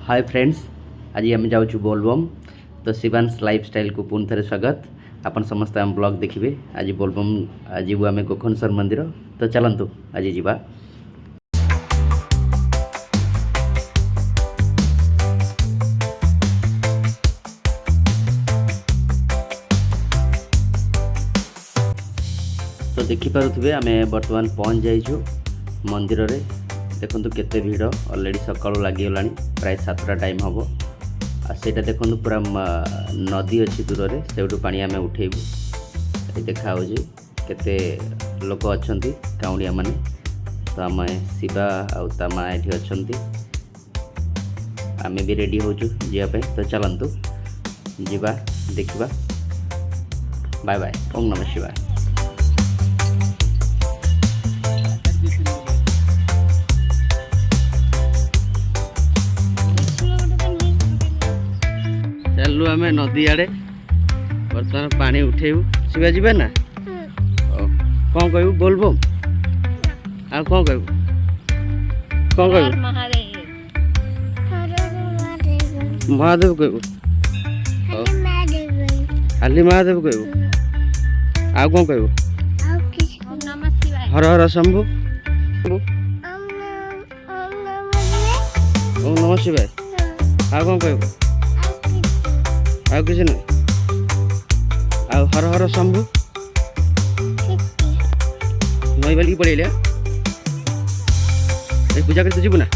Hi friends, आज आम जाऊँ बोलबम। तो शिवांश लाइफस्टाइल को पुणी थे स्वागत। आपन समस्त आम ब्लॉग देखिए। आज बोलबम जीवु आम गोखनेश्वर मंदिर। तो चलतु आज जीवा। तो देखिपे आम बर्तमान पहुँच जाइछु मंदिर रे। देखो केते भीड़ ऑलरेडी सकाळु लागिगलानी, प्राय 7टा टाइम हम। आटा देखो पूरा नदी अच्छी दूर से सेठू पानी आम उठेबू। ये देखा केते लोक अच्छा काउंडिया माने। तो आम शिवा आमा ये अच्छा आम भी रेडी होचु जावाई। तो चलतु जीवा देखा। Bye bye. ओम नमः शिवाय। चलु आम नदी आड़े बर्तमान पानी उठेबू। शिवा जी ना कौन कहू बोलबो आ कौन कहू कौन कहू महादेव कहू खाली महादेव कहू आ कौन कहू हर हर शंभु ओम नमः शिवाय आ कौन कहू आउ किसी ना आउ हर हर शंभु नई बाली पड़े पूजा करते जीवु ना।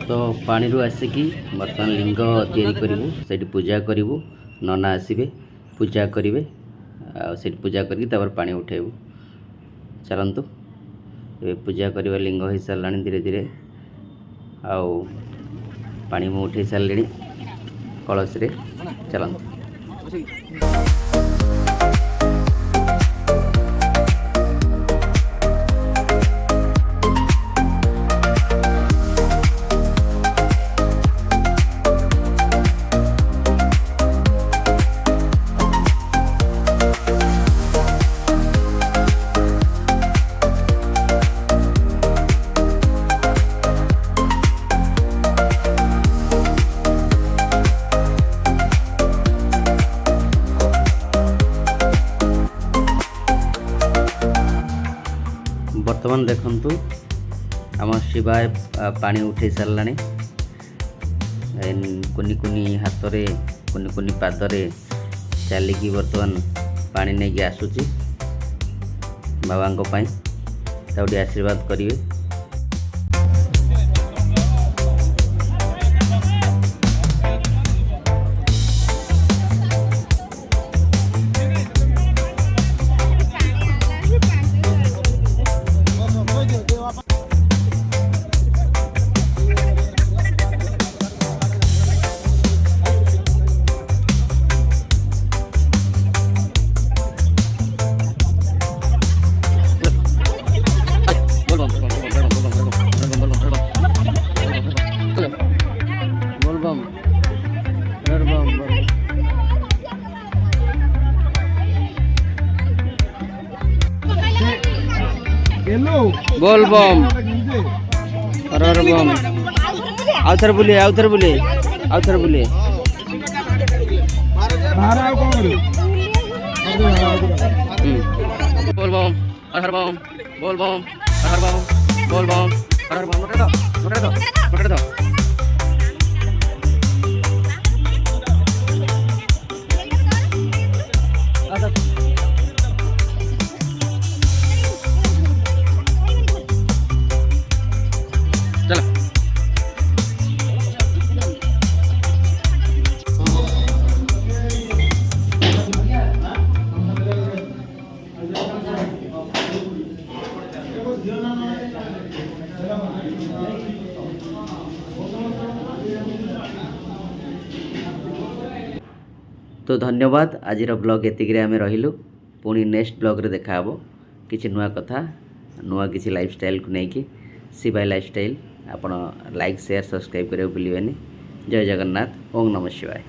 तो पानी रू आसिकी बर्तमान लिंग तैयारी करूँ। से पूजा करूँ। नना आसबे पूजा करेंगे। से पूजा करके पानी उठेबू। चलतु ये पूजा करवा लिंग हो सारा धीरे धीरे। आउ पानी मु उठे सारे कलश रे। चलतु बर्तमान देखंतु आम शिवाय पानी उठे सारा। कुनी कुनी हाथ रे कुनी कुनी पादरे चलिकी बर्तमान पानी नहीं कि आसुची बाबा आशीर्वाद करेंगे। बोलबम हर हर बम। आउ थर बुलिए आउ थर बुलिए आउ थर बुलिए। बोलबम हर हर बम बोलबम हर हर बम बोलबम हर हर बम। नोटे दो नोटे दो। चलो तो धन्यवाद। आज ब्लॉग एतिक आम रहिलु। पुणी नेक्स्ट ब्लॉग रे देखा हबो किछि नुआ कथा नुआ किछि लाइफस्टाइल को लेकिन शिवाय लाइफस्टाइल। आपण लाइक शेयर सब्सक्राइब करियो भूलिबेनी। जय जगन्नाथ। ओम नमः शिवाय।